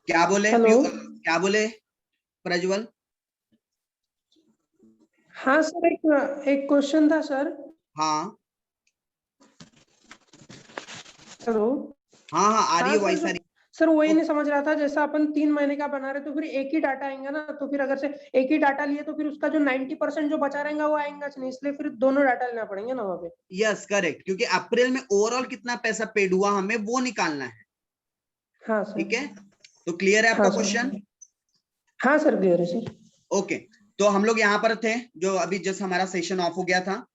क्या बोले? हेलो। क्या बोले प्रज्वल? हाँ सर, एक क्वेश्चन था सर। हाँ हेलो। हाँ हाँ, आ रही हाँ है सर, वॉइस, आ रही सर वही है। नहीं समझ रहा था, जैसा अपन 3 महीने का बना रहे तो फिर एक ही डाटा आएगा ना, तो फिर अगर से एक ही डाटा लिए तो फिर उसका जो 90% जो बचा रहेगा वो आएगा नहीं, इसलिए फिर दोनों डाटा लेना पड़ेंगे ना वहाँ पे। यस करेक्ट, क्योंकि अप्रैल में ओवरऑल कितना पैसा पेड हुआ हमें वो निकालना है। हाँ ठीक सर। है, तो क्लियर है आपका हाँ क्वेश्चन? सर। हाँ सर, क्लियर है सर। ओके, तो हम लोग यहाँ पर थे, जो अभी जस्ट हमारा सेशन ऑफ हो गया था,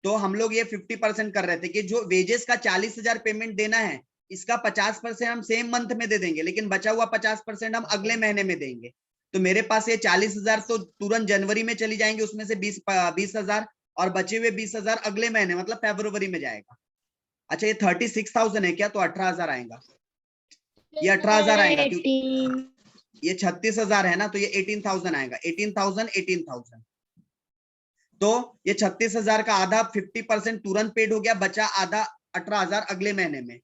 तो हम लोग ये 50% कर रहे थे कि जो वेजेस का 40,000 पेमेंट देना है, इसका 50% हम सेम मंथ में दे देंगे, लेकिन बचा हुआ 50% हम अगले महीने में देंगे। तो मेरे पास ये 40,000 तो तुरंत जनवरी में चली जाएंगे, उसमें से 20,000 और बचे हुए 20,000 अगले महीने मतलब फरवरी में जाएगा। अच्छा, ये 36,000 है क्या? तो 18,000 आएगा, ये 18,000 आएगा, क्योंकि ये 36,000 है ना, तो ये 18,000 आएगा। 18,000 तो ये 36,000 का आधा 50% तुरंत पेड हो गया, बचा आधा 18,000 अगले महीने में।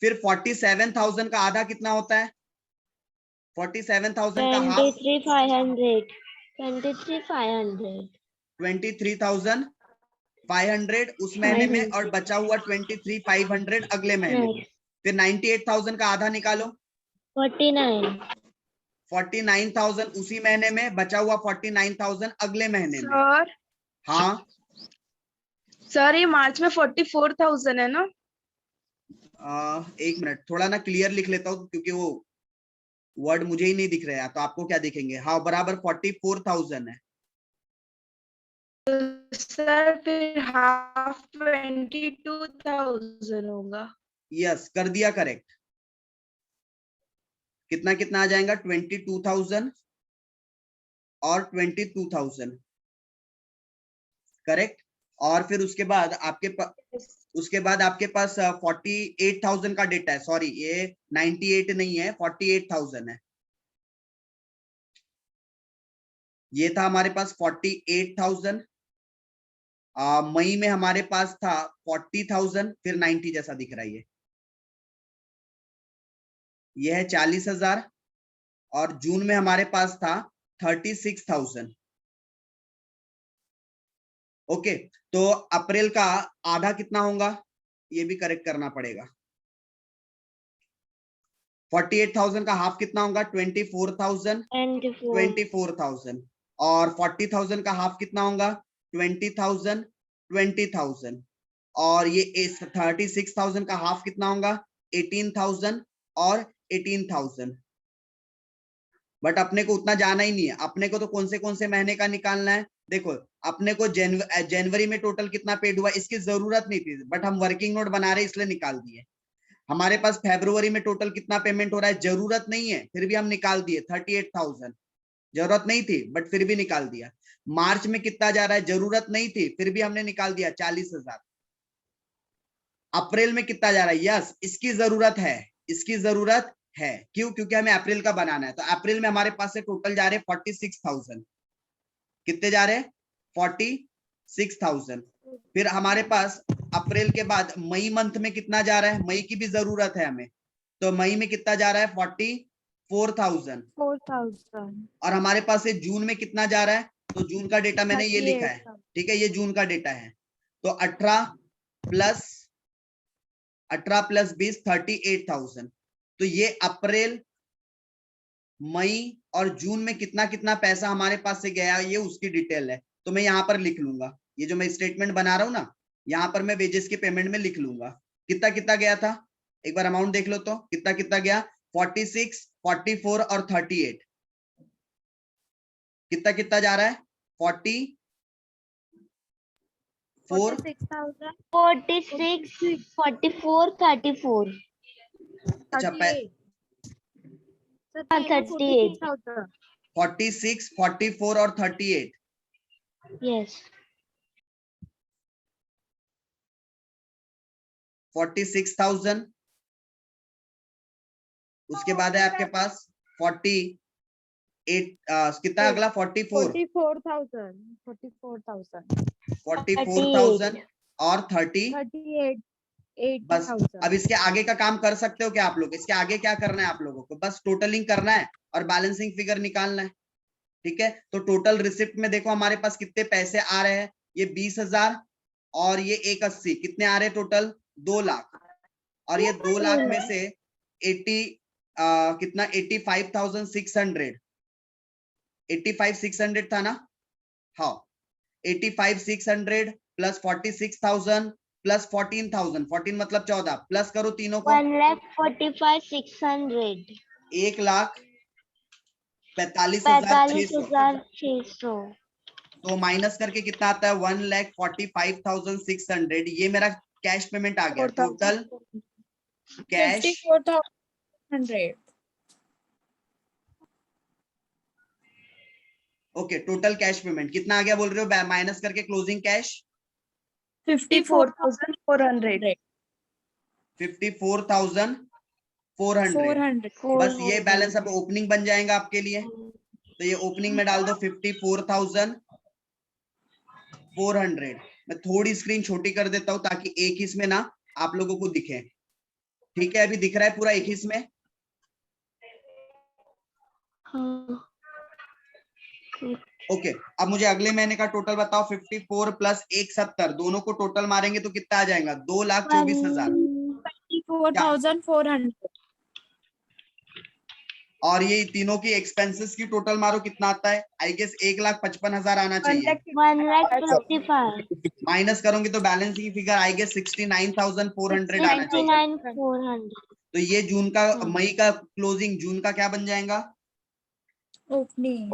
फिर 47,000 का आधा कितना होता है? 47,000 का हाफ 23,500 23,500 23,500 उस महीने में, और बचा हुआ 23,500 अगले महीने में। फिर 98,000 का आधा निकालो, 49 49,000 उसी महीने में, बचा हुआ 49,000 अगले महीने में। सर हाँ सर, ये मार्च में 44,000 है ना? एक मिनट, थोड़ा ना क्लियर लिख लेता हूँ, क्योंकि वो वर्ड मुझे ही नहीं दिख रहा है, तो आपको क्या दिखेंगे? हाँ, बराबर 44,000 है। सर फिर हाफ 22,000 होगा। यस, कर दिया करेक्ट। कितना कितना आ जाएगा? 22,000 और 22,000 करेक्ट। और फिर उसके बाद आपके पास 48,000 का डेटा है। सॉरी, ये 98 नहीं है, 48,000 है। ये था हमारे पास 48,000। मई में हमारे पास था 40,000, फिर 90 जैसा दिख रहा है। ये है 40,000, और जून में हमारे पास था 36,000। ओके, तो अप्रैल का आधा कितना होगा, ये भी करेक्ट करना पड़ेगा। 48,000 का हाफ कितना होगा? 24,000। 24,000 और 40,000 का हाफ कितना होगा? 20,000। 20,000 और ये 36,000 का हाफ कितना होगा? 18,000 और 18,000। बट अपने को उतना जाना ही नहीं है, अपने को तो कौन से महीने का निकालना है। देखो, अपने को जनवरी में टोटल कितना पेड हुआ इसकी जरूरत नहीं थी, बट हम वर्किंग नोट बना रहे इसलिए निकाल दिए। हमारे पास फरवरी में टोटल कितना पेमेंट हो रहा है, जरूरत नहीं है, फिर भी हम निकाल दिए 38,000। जरूरत नहीं थी बट फिर भी निकाल दिया। मार्च में कितना जा रहा है, जरूरत नहीं थी, फिर भी हमने निकाल दिया 40,000। अप्रैल में कितना जा रहा है, यस इसकी जरूरत है, इसकी जरूरत है। क्यों? क्योंकि हमें अप्रैल का बनाना है। तो अप्रैल में हमारे पास से टोटल जा रहे हैं 46,000। कितने जा रहे हैं? 46,000। फिर हमारे पास अप्रैल के बाद मई मंथ में कितना जा रहा है, मई की भी जरूरत है हमें, तो मई में कितना जा रहा है? 44,000। 4,000। और हमारे पास से जून में कितना जा रहा है, तो जून का डेटा मैंने ये लिखा है, 38,000। ठीक है, ये जून का डेटा है। तो 18 प्लस 20 38,000। तो ये अप्रैल, मई और जून में कितना कितना पैसा हमारे पास से गया, ये उसकी डिटेल है। तो मैं यहाँ पर लिख लूंगा, ये जो मैं स्टेटमेंट बना रहा हूँ ना, यहाँ पर मैं वेजेस के पेमेंट में लिख लूंगा कितना कितना गया था। एक बार अमाउंट देख लो तो कितना कितना गया, 46, 44 और 38। कितना कितना जा रहा है? 44, 46,000 46 44 34 अच्छा 38 46, 44 और 38। yes 46,000। उसके बाद है आपके पास 48, कितना अगला? 44, 44,000 44,000 और 30, 38 बस अब इसके आगे का काम कर सकते हो क्या आप लोग? इसके आगे क्या करना है आप लोगों को? बस टोटलिंग करना है और बैलेंसिंग फिगर निकालना है। ठीक है, तो टोटल रिसिप्ट में देखो हमारे पास कितने पैसे आ रहे हैं, ये 20,000 और ये 180, कितने आ रहे हैं टोटल? 2 लाख। और ये 2 लाख में से 80 कितना 85,600 85,600 था ना? हाँ, 85,600 प्लस 46,000 प्लस 14,000, 14 मतलब 14, प्लस करो तीनों को, 1,45,600 1,45,600 45,600 तो माइनस करके कितना आता है? 1,45,600। ये मेरा कैश पेमेंट आ गया। Total cash 54,100 okay, total cash payment कितना आ गया बोल रहे हो? माइनस करके क्लोजिंग कैश 54,400 54,400। बस ये बैलेंस अब ओपनिंग बन जाएगा आपके लिए, तो ये ओपनिंग में डाल दो 54,400। मैं थोड़ी स्क्रीन छोटी कर देता हूं ताकि एक इसमें ना आप लोगों को दिखे। ठीक है, अभी दिख रहा है पूरा एक इसमें? ओके, अब मुझे अगले महीने का टोटल बताओ। 54 प्लस 170 दोनों को टोटल मारेंगे तो कितना आ जाएगा? 2,24,000। 24,400 और ये तीनों की एक्सपेंसेस की टोटल मारो, कितना आता है? आई गेस 1,55,000 आना चाहिए। 1,55,000 माइनस करोगे तो बैलेंस की फिगर आई गेस 69,400 आना चाहिए। 69,400 तो ये जून का, मई का क्लोजिंग, जून का क्या बन जाएगा? Opening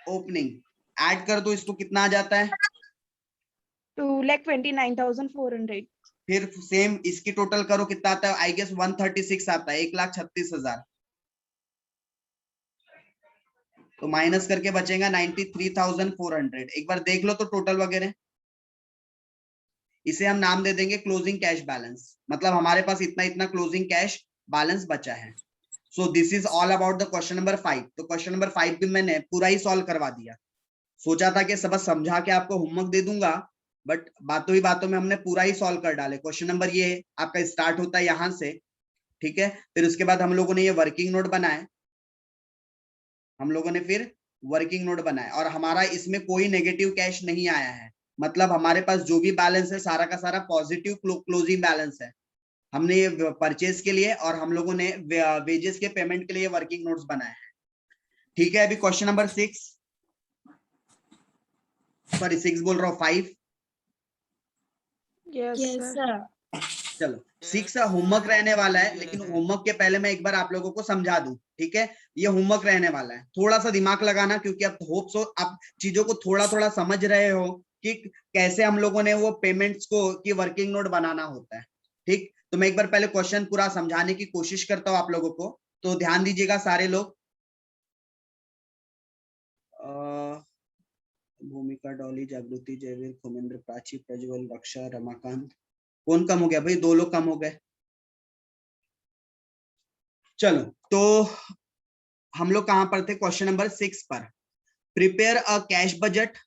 opening. ऐड कर दो इसको, कितना आ जाता है? 2,29,400 फिर सेम इसकी टोटल करो, कितना आता है? आई गेस 136 आता है, 1,36,000। तो माइनस करके बचेगा 93,400। एक बार देख लो तो टोटल वगैरह, इसे हम नाम दे देंगे क्लोजिंग कैश बैलेंस। मतलब हमारे पास इतना इतना क्लोजिंग कैश बैलेंस बचा है। So this is all about the question number 5। तो क्वेश्चन नंबर 5 भी मैंने पूरा ही सॉल्व करवा दिया। सोचा था कि सब समझा के आपको होमवर्क दे दूंगा, बट बातों ही बातों में हमने पूरा ही सॉल्व कर डाले। क्वेश्चन नंबर ये आपका स्टार्ट होता है यहाँ से, ठीक है। फिर उसके बाद हम लोगों ने ये वर्किंग नोट बनाए, और हमारा इसमें कोई नेगेटिव कैश नहीं आया है। मतलब हमारे पास जो भी बैलेंस है सारा का सारा पॉजिटिव क्लोजिंग बैलेंस है। हमने ये परचेज के लिए और हम लोगों ने वेजेस के पेमेंट के लिए वर्किंग नोट्स बनाए हैं। ठीक है, अभी क्वेश्चन नंबर 6 बोल रहा हूँ 5। Yes sir. चलो 6 होमवर्क रहने वाला है, लेकिन होमवर्क के पहले मैं एक बार आप लोगों को समझा दूं। ठीक है, ये होमवर्क रहने वाला है, थोड़ा सा दिमाग लगाना, क्योंकि अब होप सो आप चीजों को थोड़ा थोड़ा समझ रहे हो कि कैसे हम लोगों ने वो पेमेंट्स को की वर्किंग नोट बनाना होता है। ठीक, तो मैं एक बार पहले क्वेश्चन पूरा समझाने की कोशिश करता हूँ आप लोगों को, तो ध्यान दीजिएगा सारे लोग। भूमिका, डॉली, जागृति, जयवीर, खुमेंद्र, प्राची, प्रज्वल, रक्षा, रमाकांत, कौन कम हो गया भाई? 2 लोग कम हो गए। चलो, तो हम लोग कहां पर थे? क्वेश्चन नंबर 6 पर। Prepare a cash budget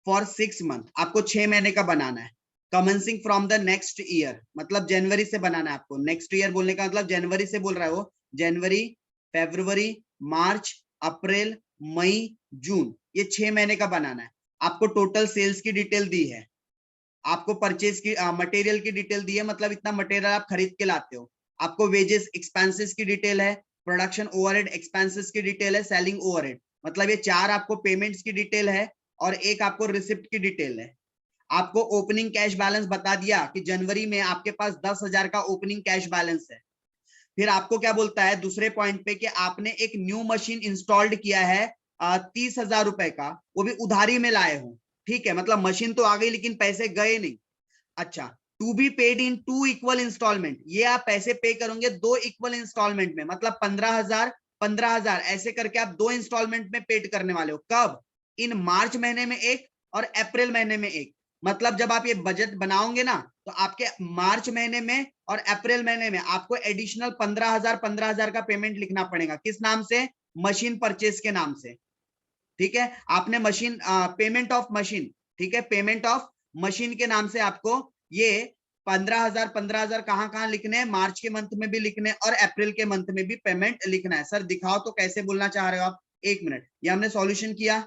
for 6 month. आपको 6 महीने का बनाना है, commencing from the next year, मतलब जनवरी से बनाना है आपको। नेक्स्ट ईयर बोलने का मतलब जनवरी से बोल रहा है वो। जनवरी, फरवरी, मार्च, अप्रैल, मई, जून, ये 6 महीने का बनाना है। आपको टोटल सेल्स की डिटेल दी है, आपको परचेज की मटेरियल की डिटेल दी है, मतलब इतना मटेरियल आप खरीद के लाते हो। आपको वेजेस एक्सपेंसेस की डिटेल है, प्रोडक्शन ओवरहेड एक्सपेंसेस की डिटेल है, सेलिंग ओवरहेड, मतलब ये 4 आपको पेमेंट्स की डिटेल है और एक आपको रिसिप्ट की डिटेल है। आपको ओपनिंग कैश बैलेंस बता दिया कि जनवरी में आपके पास 10,000 का ओपनिंग कैश बैलेंस है। फिर आपको क्या बोलता है दूसरे पॉइंट पे कि आपने एक न्यू मशीन इंस्टॉल्ड किया है 30,000 रुपए का, वो भी उधारी में लाए हो। ठीक है, मतलब मशीन तो आ गई लेकिन पैसे गए नहीं। अच्छा, to be paid in 2 equal instalment, ये आप पैसे पे करोगे 2 इक्वल इंस्टॉलमेंट में, मतलब 15,000 15,000 ऐसे करके आप 2 इंस्टॉलमेंट में पेड करने वाले हो। कब? इन मार्च महीने में एक और अप्रैल महीने में एक। मतलब जब आप ये बजट बनाओगे ना, तो आपके मार्च महीने में और अप्रैल महीने में आपको एडिशनल 15,000 का पेमेंट लिखना पड़ेगा। किस नाम से? मशीन परचेज के नाम से। ठीक है, आपने मशीन पेमेंट ऑफ मशीन, ठीक है, पेमेंट ऑफ मशीन के नाम से आपको ये 15,000 15,000 कहाँ लिखने हैं, मार्च के मंथ में भी लिखने और अप्रैल के मंथ में भी पेमेंट लिखना है। सर दिखाओ तो कैसे बोलना चाह रहे हो आप, 1 मिनट। ये हमने सॉल्यूशन किया,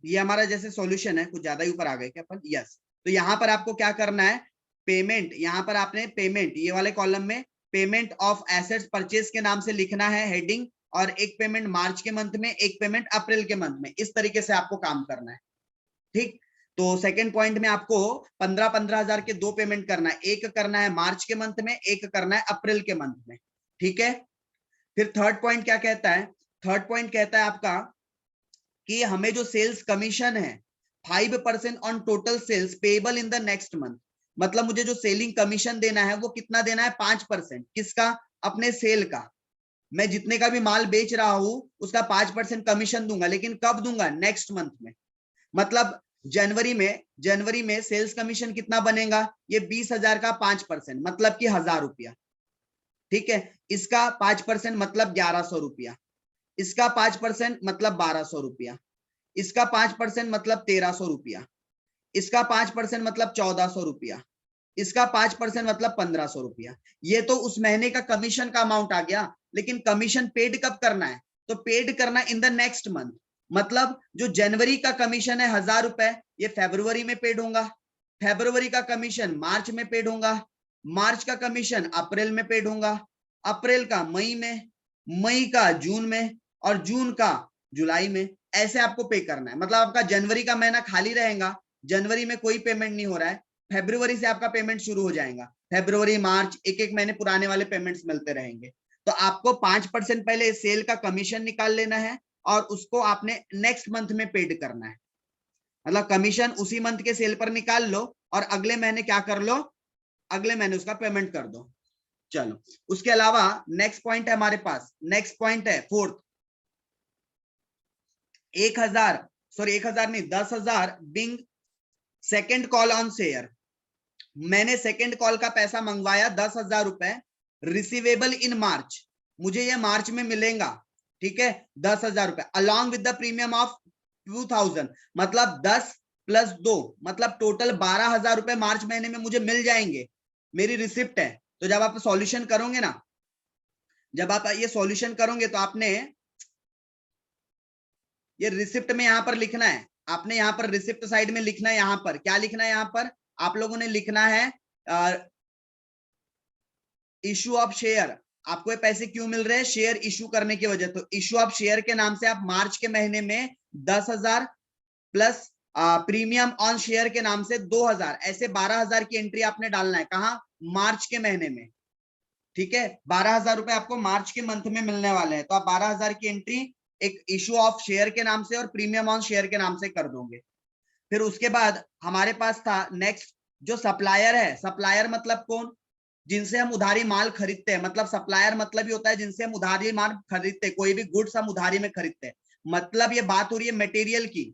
ये हमारा जैसे सॉल्यूशन है, कुछ ज्यादा ही ऊपर आ गए क्या अपन, यस। तो यहाँ पर आपको क्या करना है, पेमेंट, यहाँ पर आपने पेमेंट ये वाले कॉलम में पेमेंट ऑफ एसेट्स परचेज के नाम से लिखना है हेडिंग, और एक पेमेंट मार्च के मंथ में, एक पेमेंट अप्रैल के मंथ में। इस तरीके से आपको काम करना है, ठीक। तो सेकंड पॉइंट में आपको 15,000 के 2 पेमेंट करना है, एक करना है मार्च के मंथ में, एक करना है अप्रैल के मंथ में, ठीक है। फिर थर्ड पॉइंट क्या कहता है, थर्ड पॉइंट कहता है आपका कि हमें जो सेल्स कमीशन है 5% on total sales payable in the next month, मतलब मुझे जो सेलिंग कमीशन देना है वो कितना देना है, 5%। किसका, अपने सेल का। मैं जितने का भी माल बेच रहा हूं उसका 5% कमीशन दूंगा, लेकिन कब दूंगा, नेक्स्ट मंथ में। मतलब जनवरी में सेल्स कमीशन कितना बनेगा, ये 20,000 का 5%, मतलब कि 1,000 रुपया, ठीक है। इसका 5% मतलब 1,100 रुपया, इसका 5% मतलब 1,200 रुपया, इसका 5% मतलब 1,300 रुपया, इसका 5% मतलब 1,400 रुपया, इसका 5% मतलब 1,500 रुपया। ये तो उस महीने का कमीशन का अमाउंट आ गया, लेकिन कमीशन पेड कब करना है, तो पेड करना इन द नेक्स्ट मंथ। मतलब जो जनवरी का कमीशन है 1,000 रुपए, ये फरवरी में पेड होगा, फरवरी का कमीशन मार्च में पेड होगा, मार्च का कमीशन अप्रैल में पेड होगा, अप्रैल का मई में, मई का जून में, और जून का जुलाई में। ऐसे आपको पे करना है। मतलब आपका जनवरी का महीना खाली रहेगा, जनवरी में कोई पेमेंट नहीं हो रहा है, फरवरी से आपका पेमेंट शुरू हो जाएगा, फरवरी मार्च एक एक महीने पुराने वाले पेमेंट्स मिलते रहेंगे। तो आपको 5% पहले सेल का कमीशन निकाल लेना है और उसको आपने नेक्स्ट मंथ में पेड करना है। मतलब कमीशन उसी मंथ के सेल पर निकाल लो और अगले महीने क्या कर लो, अगले महीने उसका पेमेंट कर दो। चलो, उसके अलावा नेक्स्ट पॉइंट है हमारे पास, नेक्स्ट पॉइंट है फोर्थ, 1,000 नहीं 10,000 being second call on share. मैंने सेकेंड कॉल का पैसा मंगवाया 10,000 रुपए, रिसीवेबल इन मार्च, मुझे ये मार्च में मिलेगा, ठीक है, 10,000 रुपए along with the premium of 2,000, मतलब 10 + 2 मतलब टोटल 12,000 रुपए मार्च महीने में मुझे मिल जाएंगे, मेरी रिसिप्ट है। तो जब आप सॉल्यूशन करोगे ना, जब आप ये सॉल्यूशन करोगे तो आपने ये रिसिप्ट में यहां पर लिखना है, आपने यहां पर रिसिप्ट साइड में लिखना है, यहां पर क्या लिखना है, यहां पर आप लोगों ने लिखना है इशू ऑफ शेयर। आपको ये पैसे क्यों मिल रहे हैं, शेयर इशू करने की वजह। तो इशू ऑफ शेयर के नाम से आप मार्च के महीने में 10,000 प्लस प्रीमियम ऑन शेयर के नाम से 2,000, ऐसे 12,000 की एंट्री आपने डालना है। कहां, मार्च के महीने में, ठीक है। 12,000 रुपए आपको मार्च के मंथ में मिलने वाले हैं, तो आप 12,000 की एंट्री एक इशू ऑफ शेयर के नाम से और प्रीमियम ऑन शेयर के नाम से कर दोगे। फिर उसके बाद हमारे पास था नेक्स्ट जो सप्लायर है। सप्लायर मतलब कौन, जिनसे हम उधारी माल खरीदते हैं। मतलब सप्लायर मतलब ही होता है जिनसे हम उधारी माल खरीदते हैं, कोई भी गुड्स हम उधारी में खरीदते हैं। मतलब ये बात हो रही है मटेरियल की,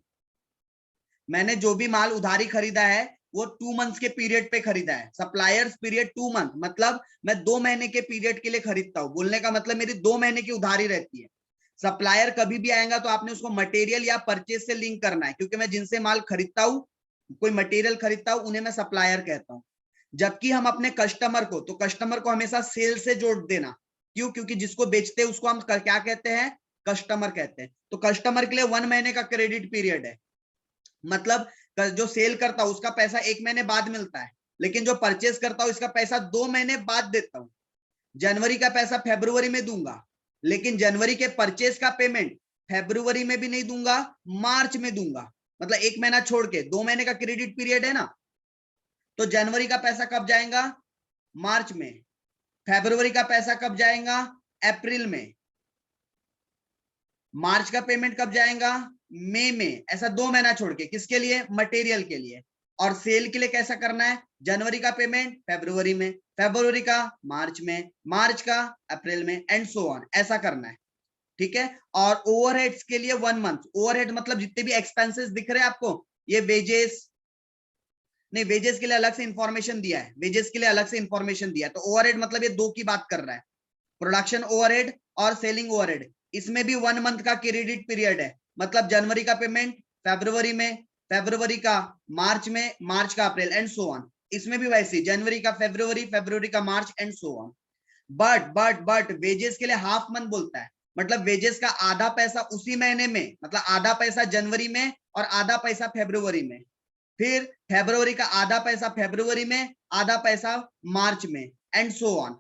मैंने जो भी माल उधारी खरीदा है वो 2 मंथ्स के पीरियड पे खरीदा है। सप्लायर्स पीरियड 2 मंथ, मतलब मैं 2 महीने के पीरियड के लिए खरीदता हूँ। बोलने का मतलब मेरी 2 महीने की उधारी रहती है। सप्लायर कभी भी आएगा तो आपने उसको मटेरियल या परचेज से लिंक करना है, क्योंकि मैं जिनसे माल खरीदता हूँ, कोई मटेरियल खरीदता हूँ, उन्हें मैं सप्लायर कहता हूँ। जबकि हम अपने कस्टमर को, तो कस्टमर को हमेशा सेल से जोड़ देना। क्यों, क्योंकि जिसको बेचते हैं उसको हम क्या कहते हैं, कस्टमर कहते हैं। तो कस्टमर के लिए 1 महीने का क्रेडिट पीरियड है। मतलब जो सेल करता हूं उसका पैसा 1 महीने बाद मिलता है, लेकिन जो परचेज करता हूं इसका पैसा 2 महीने बाद देता हूं। जनवरी का पैसा फरवरी में दूंगा, लेकिन जनवरी के परचेज का पेमेंट फरवरी में भी नहीं दूंगा, मार्च में दूंगा। मतलब 1 महीना छोड़ के 2 महीने का क्रेडिट पीरियड है ना। तो जनवरी का पैसा कब जाएगा, मार्च में। फरवरी का पैसा कब जाएगा, अप्रैल में। मार्च का पेमेंट कब जाएगा, मई में। ऐसा 2 महीना छोड़ के, किसके लिए, मटेरियल के लिए। और सेल के लिए कैसा करना है, जनवरी का पेमेंट फरवरी में, फरवरी का मार्च में, मार्च का अप्रैल में, एंड सो ऑन, ऐसा करना है, ठीक है। और ओवरहेड्स के लिए 1 मंथ। ओवरहेड मतलब जितने भी एक्सपेंसेस दिख रहे हैं आपको, ये वेजेस नहीं, वेजेस के लिए अलग से इंफॉर्मेशन दिया है, वेजेस के लिए अलग से इंफॉर्मेशन दिया है। तो ओवरहेड मतलब ये 2 की बात कर रहा है, प्रोडक्शन ओवरहेड और सेलिंग ओवरहेड। इसमें भी 1 मंथ का क्रेडिट पीरियड है। मतलब जनवरी का पेमेंट फरवरी में, फरवरी का मार्च में, मार्च का अप्रैल एंड सो ऑन। इसमें भी वैसे जनवरी का फरवरी, फरवरी का मार्च and so on. But wages के लिए हाफ मंथ बोलता है, मतलब वेजेस का आधा पैसा उसी महीने में, मतलब आधा पैसा जनवरी में और आधा पैसा फरवरी में, फिर फरवरी का आधा पैसा फरवरी में, आधा पैसा मार्च में एंड सो ऑन।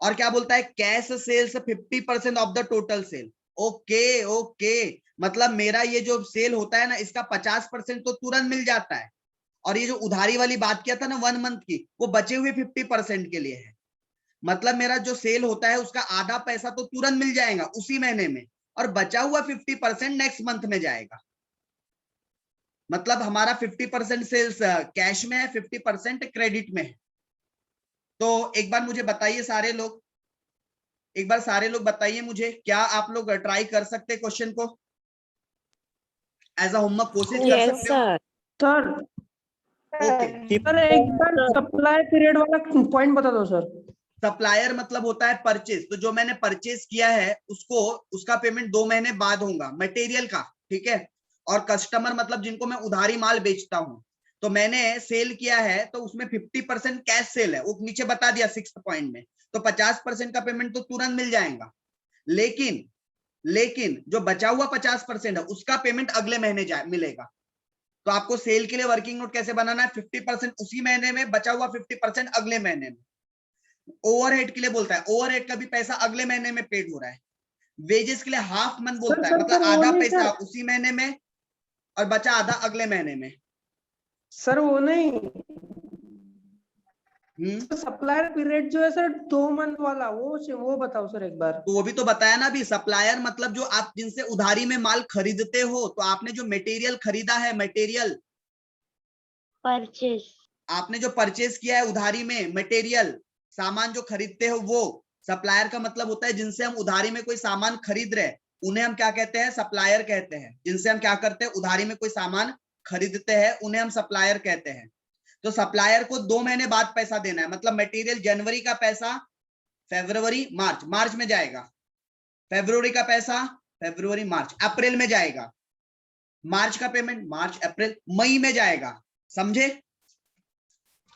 और क्या बोलता है, cash sales 50% off the total sale. Okay okay, मतलब मेरा ये जो सेल होता है ना, इसका 50% तो तुरंत मिल जाता है, और ये जो उधारी वाली बात किया था ना 1 मंथ की, वो बचे हुए 50% के लिए है। मतलब मेरा जो सेल होता है उसका आधा पैसा तो तुरंत मिल जाएगा उसी महीने में, और बचा हुआ 50% नेक्स्ट मंथ में जाएगा। मतलब हमारा 50% सेल्स कैश में है, 50% क्रेडिट में है। तो एक बार मुझे बताइए सारे लोग, एक बार सारे लोग बताइए मुझे, क्या आप लोग ट्राई कर सकते हैं क्वेश्चन को एज अ होमवर्क, कोशिश कर Yes, सकते हो? sir. सर ओके, सर एक बार सप्लाई पीरियड वाला पॉइंट बता दो सर। सप्लायर मतलब होता है परचेज। तो जो मैंने परचेज किया है उसको, उसका पेमेंट 2 महीने बाद होगा मटेरियल का, ठीक है। और कस्टमर मतलब जिनको मैं उधारी माल बेचता हूं। तो मैंने सेल किया है तो उसमें 50% कैश सेल है, वो नीचे बता दिया 6th पॉइंट में। तो 50% का पेमेंट तो तुरंत मिल जाएगा, लेकिन जो बचा हुआ 50% है उसका पेमेंट अगले महीने मिलेगा। तो आपको सेल के लिए वर्किंग नोट कैसे बनाना है, 50% उसी महीने में, बचा हुआ 50% अगले महीने में। ओवरहेड के लिए बोलता है, ओवरहेड का भी पैसा अगले महीने में पेड हो रहा है। वेजेस के लिए हाफ मंथ बोलता है, मतलब वो आधा नहीं पैसा सर। उसी महीने में और बचा आधा अगले महीने में। सर वो नहीं, हम्म, सप्लायर पीरियड जो है सर 2 मंथ वाला, वो बताओ सर एक बार। तो वो भी तो बताया ना अभी। सप्लायर मतलब जो आप जिनसे उधारी में माल खरीदते हो, तो आपने जो मटेरियल खरीदा है, मटेरियल परचेज, आपने जो परचेज किया है उधारी में, मटेरियल सामान जो खरीदते हो, वो सप्लायर का मतलब होता है जिनसे हम उधारी में कोई सामान खरीद रहे हैं, उन्हें हम क्या कहते हैं, सप्लायर कहते हैं। जिनसे हम क्या करते हैं, उधारी में कोई सामान खरीदते हैं, उन्हें हम सप्लायर कहते हैं। तो सप्लायर को 2 महीने बाद पैसा देना है, मतलब मटेरियल जनवरी का पैसा फरवरी मार्च, मार्च में जाएगा। फरवरी का पैसा फरवरी मार्च, अप्रैल में जाएगा। मार्च का पेमेंट मार्च अप्रैल मई में जाएगा। समझे?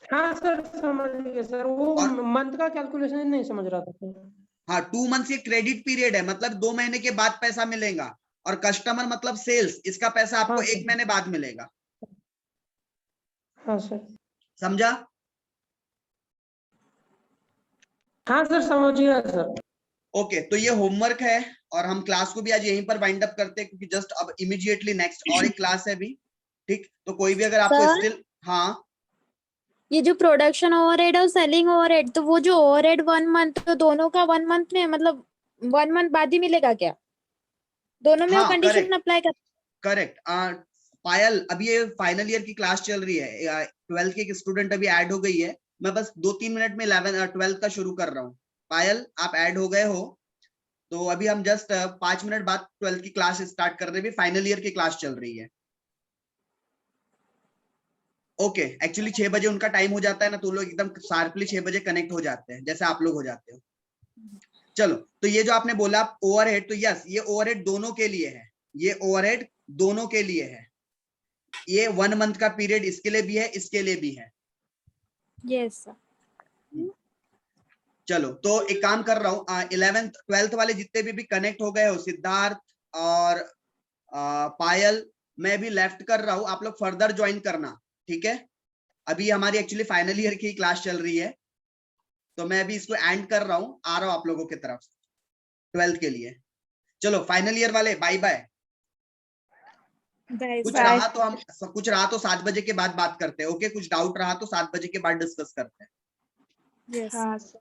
हाँ सर समझ गए सर, वो और मंथ का कैलकुलेशन नहीं समझ रहा था सर। हाँ, 2 मंथ्स ये क्रेडिट पीरियड है, मतलब 2 महीने के बाद पैसा मिलेगा। और कस्टमर मतलब सेल्स, इसका पैसा आपको हाँ 1 सर। महीने बाद मिलेगा। हाँ सर। समझा? हाँ सर समझ गया सर। ओके, तो ये होमवर्क है, और हम क्लास को भी आज यहीं पर वाइंड अप करते हैं, क्योंकि जस्ट अब इमीडिएटली नेक्स्ट और एक क्लास है अभी। ठीक, तो कोई भी अगर आपको सर? स्टिल, हाँ ये जो प्रोडक्शन ओवरहेड और सेलिंग ओवरहेड, तो वो जो ओवरहेड 1 मंथ, तो दोनों का 1 मंथ में, मतलब 1 मंथ बाद ही मिलेगा क्या? दोनों में वो हाँ, कंडीशन अप्लाई कर? करेक्ट। पायल, अभी ये फाइनल ईयर की क्लास चल रही है, 12th की एक स्टूडेंट अभी ऐड हो गई है। मैं बस 2-3 मिनट में 12th का शुरू कर रहा हूँ। पायल, आप ऐड हो गए हो, तो अभी हम जस्ट 5 मिनट बाद 12th की क्लास स्टार्ट कर रहे हैं। फाइनल ईयर की क्लास चल रही है। ओके, एक्चुअली 6 बजे उनका टाइम हो जाता है ना, तो लोग एकदम शार्पली 6 बजे कनेक्ट हो जाते हैं, जैसे आप लोग हो जाते हो। चलो, तो ये जो आपने बोला ओवरहेड, तो यस, ये ओवरहेड दोनों के लिए है। ये ओवरहेड दोनों के लिए है। ये 1 मंथ का पीरियड इसके लिए भी है, इसके लिए भी है। Yes sir. चलो, तो एक काम कर रहा हूँ, 11th 12th वाले जितने भी कनेक्ट हो गए हो, सिद्धार्थ और पायल, मैं भी लेफ्ट कर रहा हूँ, आप लोग फर्दर ज्वाइन करना, ठीक है। अभी हमारी एक्चुअली फाइनल ईयर की क्लास चल रही है, तो मैं अभी इसको एंड कर रहा हूँ, आ रहा हूँ आप लोगों की तरफ 12th के लिए। चलो, फाइनल ईयर वाले बाय बाय। कुछ रहा तो हम, कुछ रहा तो 7 बजे के बाद बात करते हैं। ओके, कुछ डाउट रहा तो 7 बजे के बाद डिस्कस करते हैं। यस।